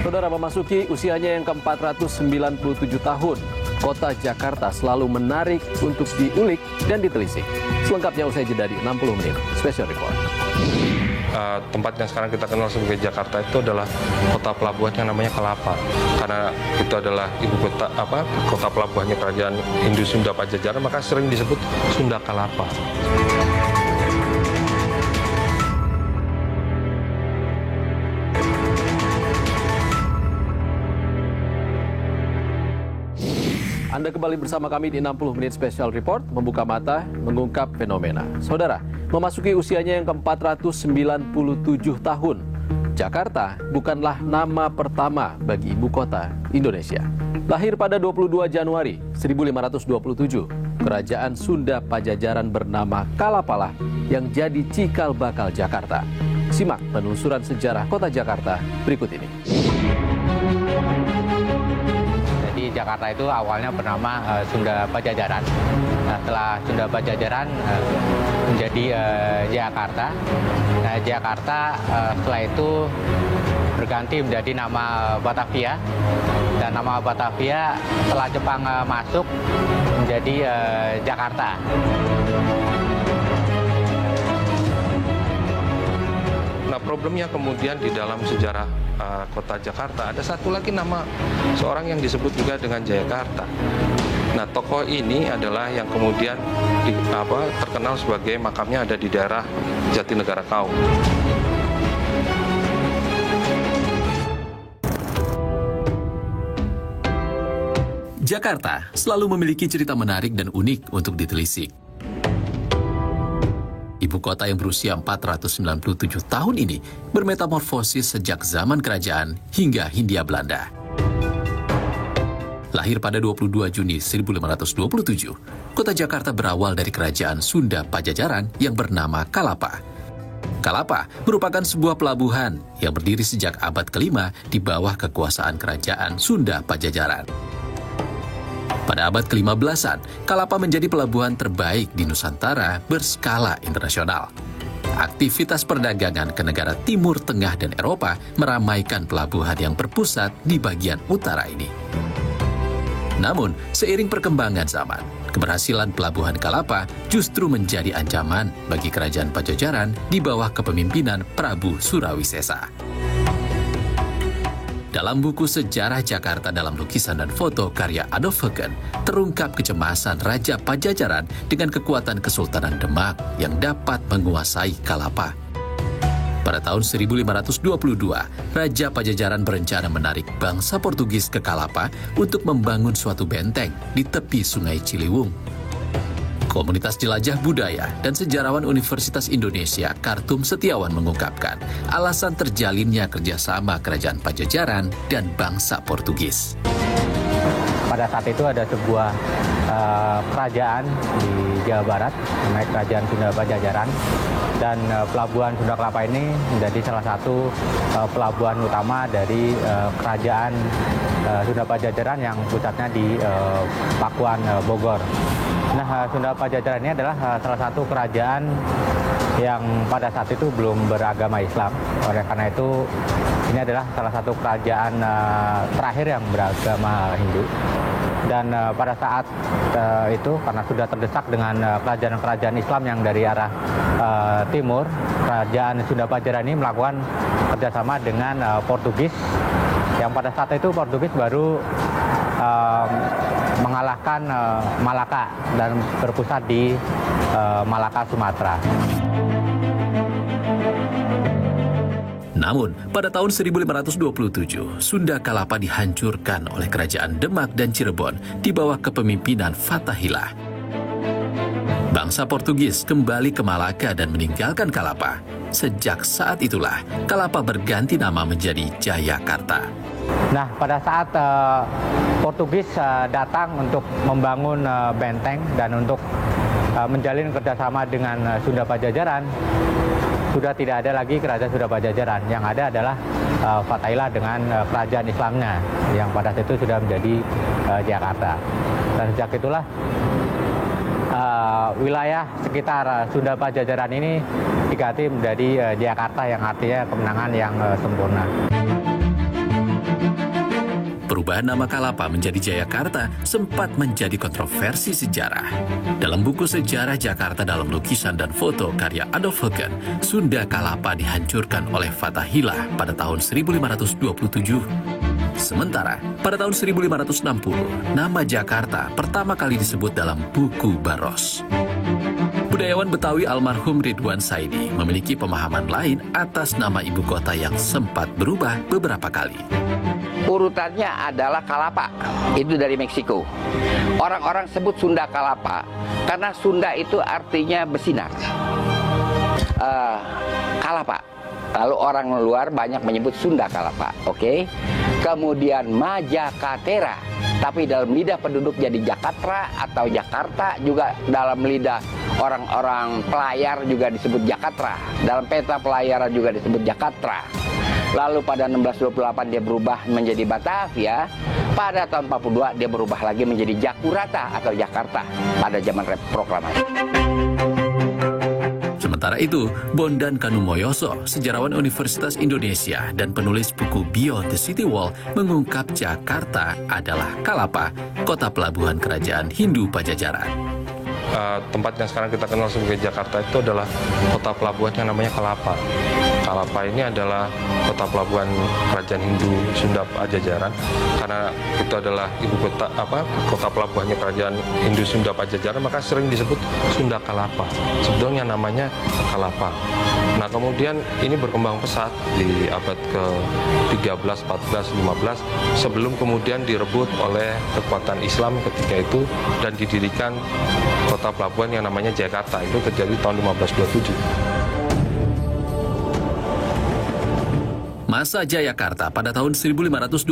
Saudara, memasuki usianya yang ke-497 tahun, kota Jakarta selalu menarik untuk diulik dan ditelisik. Selengkapnya usai jeda di 60 menit. Special Report. Tempat yang sekarang kita kenal sebagai Jakarta itu adalah kota pelabuhan yang namanya Kalapa, karena itu adalah ibu kota kota pelabuhannya kerajaan Hindu Sunda Pajajaran, maka sering disebut Sunda Kalapa. Anda kembali bersama kami di 60 menit Special Report, membuka mata, mengungkap fenomena. Saudara, memasuki usianya yang ke-497 tahun, Jakarta bukanlah nama pertama bagi ibu kota Indonesia. Lahir pada 22 Januari 1527, Kerajaan Sunda Pajajaran bernama Kalapalah yang jadi cikal bakal Jakarta. Simak penelusuran sejarah kota Jakarta berikut ini. Jakarta itu awalnya bernama Sunda Pajajaran. Nah, setelah Sunda Pajajaran menjadi Jakarta. Nah, Jakarta setelah itu berganti menjadi nama Batavia. Dan nama Batavia setelah Jepang masuk menjadi Jakarta. Nah, problemnya kemudian di dalam sejarah kota Jakarta ada satu lagi nama seorang yang disebut juga dengan Jayakarta. Nah, tokoh ini adalah yang kemudian terkenal sebagai makamnya ada di daerah Jatinegara Kaum. Jakarta selalu memiliki cerita menarik dan unik untuk ditelisik. Ibu kota yang berusia 497 tahun ini bermetamorfosis sejak zaman kerajaan hingga Hindia Belanda. Lahir pada 22 Juni 1527, kota Jakarta berawal dari kerajaan Sunda Pajajaran yang bernama Kalapa. Kalapa merupakan sebuah pelabuhan yang berdiri sejak abad ke-5 di bawah kekuasaan kerajaan Sunda Pajajaran. Pada abad ke-15-an, Kalapa menjadi pelabuhan terbaik di Nusantara berskala internasional. Aktivitas perdagangan ke negara Timur Tengah dan Eropa meramaikan pelabuhan yang berpusat di bagian utara ini. Namun, seiring perkembangan zaman, keberhasilan pelabuhan Kalapa justru menjadi ancaman bagi kerajaan Pajajaran di bawah kepemimpinan Prabu Surawisesa. Dalam buku Sejarah Jakarta dalam lukisan dan foto karya Adolf Hegen, terungkap kecemasan Raja Pajajaran dengan kekuatan Kesultanan Demak yang dapat menguasai Kalapa. Pada tahun 1522, Raja Pajajaran berencana menarik bangsa Portugis ke Kalapa untuk membangun suatu benteng di tepi Sungai Ciliwung. Komunitas jelajah budaya dan sejarawan Universitas Indonesia Kartum Setiawan mengungkapkan alasan terjalinnya kerjasama Kerajaan Pajajaran dan bangsa Portugis. Pada saat itu ada sebuah kerajaan di Jawa Barat, namanya Kerajaan Sunda Pajajaran, dan pelabuhan Sunda Kelapa ini menjadi salah satu pelabuhan utama dari Kerajaan Sunda Pajajaran yang pusatnya di Pakuan, Bogor. Nah, Sunda Pajajaran ini adalah salah satu kerajaan yang pada saat itu belum beragama Islam. Oleh karena itu, ini adalah salah satu kerajaan terakhir yang beragama Hindu. Dan pada saat itu, karena sudah terdesak dengan kerajaan-kerajaan Islam yang dari arah timur, kerajaan Sunda Pajajaran ini melakukan kerjasama dengan Portugis, yang pada saat itu Portugis baru mengalahkan Malaka dan berpusat di Malaka, Sumatera. Namun, pada tahun 1527, Sunda Kalapa dihancurkan oleh kerajaan Demak dan Cirebon di bawah kepemimpinan Fathahillah. Bangsa Portugis kembali ke Malaka dan meninggalkan Kalapa. Sejak saat itulah, Kalapa berganti nama menjadi Jayakarta. Nah, pada saat Portugis datang untuk membangun benteng dan untuk menjalin kerjasama dengan Sunda Pajajaran, sudah tidak ada lagi kerajaan Sunda Pajajaran. Yang ada adalah Fathahillah dengan kerajaan Islamnya, yang pada saat itu sudah menjadi Jakarta. Dan sejak itulah wilayah sekitar Sunda Pajajaran ini diganti menjadi Jakarta, yang artinya kemenangan yang sempurna. Perubahan nama Kalapa menjadi Jayakarta sempat menjadi kontroversi sejarah. Dalam buku Sejarah Jakarta dalam lukisan dan foto karya Adolf Hoeken, Sunda Kalapa dihancurkan oleh Fathahillah pada tahun 1527. Sementara, pada tahun 1560, nama Jakarta pertama kali disebut dalam buku Baros. Budayawan Betawi almarhum Ridwan Saidi memiliki pemahaman lain atas nama ibu kota yang sempat berubah beberapa kali. Urutannya adalah Kalapa, itu dari Meksiko. Orang-orang sebut Sunda Kalapa karena Sunda itu artinya bersinar. Kalapa. Lalu orang luar banyak menyebut Sunda Kalapa, oke? Kemudian Majakatera, tapi dalam lidah penduduk jadi Jakatra atau Jakarta, juga dalam lidah orang-orang pelayar juga disebut Jakatra. Dalam peta pelayaran juga disebut Jakatra. Lalu pada 1628 dia berubah menjadi Batavia. Pada tahun 42 dia berubah lagi menjadi Jakurata atau Jakarta pada zaman proklamasi. Sementara itu, Bondan Kanumoyoso, sejarawan Universitas Indonesia dan penulis buku Beyond the City Wall, mengungkap Jakarta adalah Kalapa, kota pelabuhan kerajaan Hindu Pajajaran. Tempat yang sekarang kita kenal sebagai Jakarta itu adalah kota pelabuhan yang namanya Kalapa. Kalapa ini adalah kota pelabuhan kerajaan Hindu Sunda Pajajaran karena itu adalah ibu kota kota pelabuhannya kerajaan Hindu Sunda Pajajaran, maka sering disebut Sunda Kalapa. Sebetulnya namanya Kalapa. Nah, kemudian ini berkembang pesat di abad ke-13, 14, 15 sebelum kemudian direbut oleh kekuatan Islam ketika itu dan didirikan kota pelabuhan yang namanya Jakarta. Itu terjadi tahun 1527. Masa Jayakarta pada tahun 1527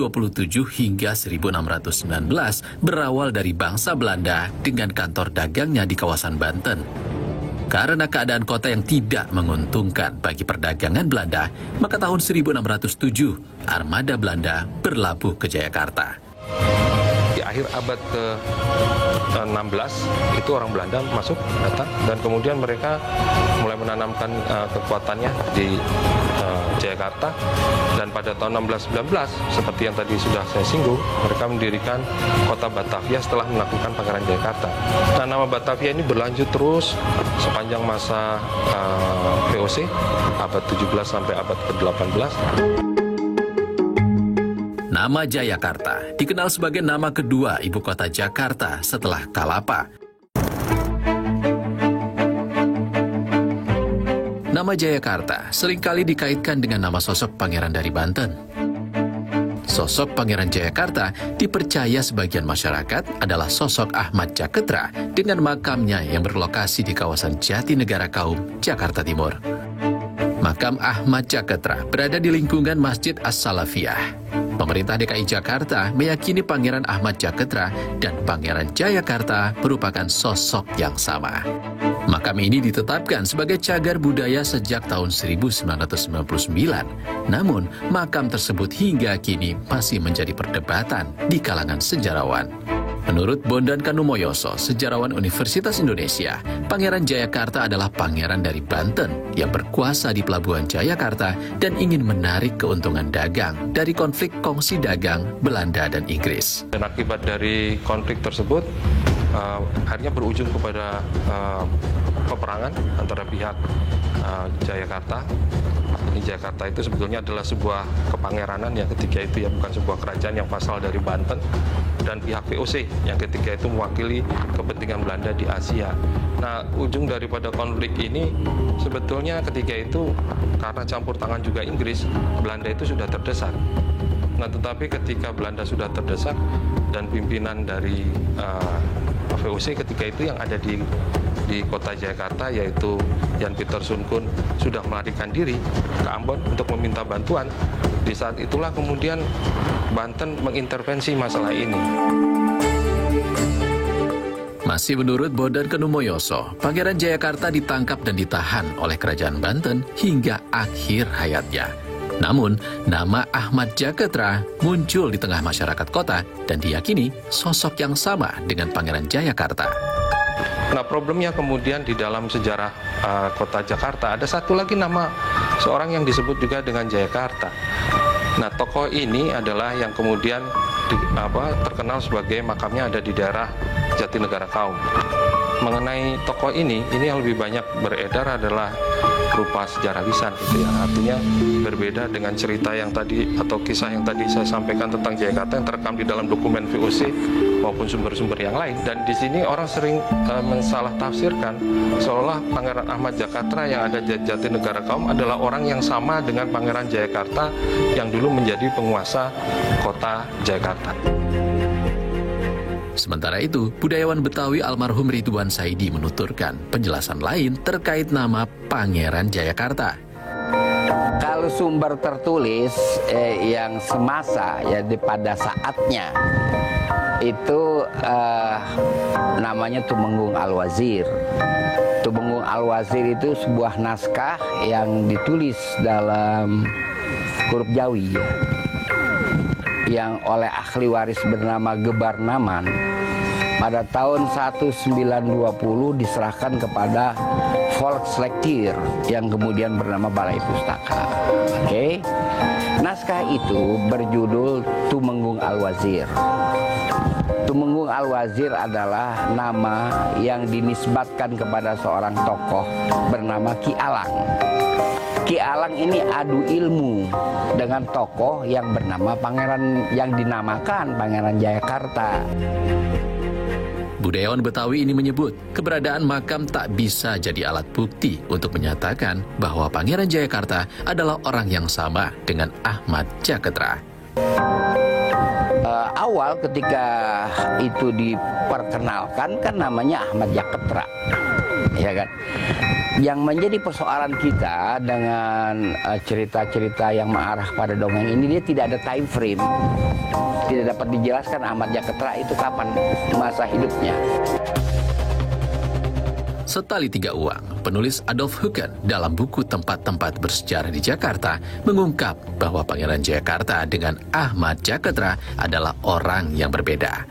hingga 1619 berawal dari bangsa Belanda dengan kantor dagangnya di kawasan Banten. Karena keadaan kota yang tidak menguntungkan bagi perdagangan Belanda, maka tahun 1607 armada Belanda berlabuh ke Jayakarta. Di akhir abad ke-16 itu orang Belanda masuk, datang, dan kemudian mereka mulai menanamkan kekuatannya di Jayakarta, dan pada tahun 1619 seperti yang tadi sudah saya singgung, mereka mendirikan kota Batavia setelah menaklukkan Pangeran Jayakarta. Nah, nama Batavia ini berlanjut terus sepanjang masa VOC abad 17 sampai abad ke-18. Nama Jayakarta dikenal sebagai nama kedua ibu kota Jakarta setelah Kalapa. Nama Jayakarta seringkali dikaitkan dengan nama sosok pangeran dari Banten. Sosok Pangeran Jayakarta dipercaya sebagian masyarakat adalah sosok Ahmad Jaketra dengan makamnya yang berlokasi di kawasan Jatinegara Kaum, Jakarta Timur. Makam Ahmad Jaketra berada di lingkungan Masjid As-Salafiyah. Pemerintah DKI Jakarta meyakini Pangeran Ahmad Jaketra dan Pangeran Jayakarta merupakan sosok yang sama. Makam ini ditetapkan sebagai cagar budaya sejak tahun 1999. Namun, makam tersebut hingga kini masih menjadi perdebatan di kalangan sejarawan. Menurut Bondan Kanumoyoso, sejarawan Universitas Indonesia, Pangeran Jayakarta adalah pangeran dari Banten yang berkuasa di Pelabuhan Jayakarta dan ingin menarik keuntungan dagang dari konflik kongsi dagang Belanda dan Inggris. Dan akibat dari konflik tersebut, akhirnya berujung kepada peperangan antara pihak Jayakarta. Ini Jakarta itu sebetulnya adalah sebuah kepangeranan yang ketika itu ya bukan sebuah kerajaan yang asal dari Banten, dan pihak VOC yang ketika itu mewakili kepentingan Belanda di Asia. Nah, ujung daripada konflik ini sebetulnya ketika itu karena campur tangan juga Inggris, Belanda itu sudah terdesak. Nah, tetapi ketika Belanda sudah terdesak dan pimpinan dari VOC ketika itu yang ada di kota Jakarta, yaitu Jan Pieter Soenkoen, sudah melarikan diri ke Ambon untuk meminta bantuan. Di saat itulah kemudian Banten mengintervensi masalah ini. Masih menurut Bondan Kanumoyoso, Pangeran Jayakarta ditangkap dan ditahan oleh Kerajaan Banten hingga akhir hayatnya. Namun, nama Ahmad Jaketra muncul di tengah masyarakat kota dan diyakini sosok yang sama dengan Pangeran Jayakarta. Nah, problemnya kemudian di dalam sejarah kota Jakarta ada satu lagi nama seorang yang disebut juga dengan Jayakarta. Nah, tokoh ini adalah yang kemudian terkenal sebagai makamnya ada di daerah Jatinegara Kaum. Mengenai tokoh ini yang lebih banyak beredar adalah berupa sejarah lisan gitu ya. Artinya berbeda dengan cerita yang tadi atau kisah yang tadi saya sampaikan tentang Jayakarta yang terekam di dalam dokumen VOC maupun sumber-sumber yang lain. Dan di sini orang sering mensalah tafsirkan seolah Pangeran Ahmad Jakatra yang ada di Jatinegara Kaum adalah orang yang sama dengan Pangeran Jayakarta yang dulu menjadi penguasa kota Jayakarta. Sementara itu, budayawan Betawi almarhum Ridwan Saidi menuturkan penjelasan lain terkait nama Pangeran Jayakarta. Kalau sumber tertulis yang semasa ya pada saatnya itu namanya Tumenggung Al-Wazir. Tumenggung Al-Wazir itu sebuah naskah yang ditulis dalam huruf Jawi yang oleh ahli waris bernama Gebarnaman pada tahun 1920 diserahkan kepada Volkslektier yang kemudian bernama Balai Pustaka. Oke. Naskah itu berjudul Tumenggung Al-Wazir. Tumenggung Al-Wazir adalah nama yang dinisbatkan kepada seorang tokoh bernama Ki Alang. Ki Alang ini adu ilmu dengan tokoh yang bernama Pangeran yang dinamakan Pangeran Jayakarta. Budayawan Betawi ini menyebut keberadaan makam tak bisa jadi alat bukti untuk menyatakan bahwa Pangeran Jayakarta adalah orang yang sama dengan Ahmad Jakatra. Awal ketika itu diperkenalkan kan namanya Ahmad Jakatra, ya kan? Yang menjadi persoalan kita dengan cerita-cerita yang mengarah pada dongeng ini, dia tidak ada time frame. Tidak dapat dijelaskan Ahmad Jakatra itu kapan masa hidupnya. Setali Tiga Uang, penulis Adolf Hucken dalam buku Tempat-tempat Bersejarah di Jakarta mengungkap bahwa Pangeran Jayakarta dengan Ahmad Jakatra adalah orang yang berbeda.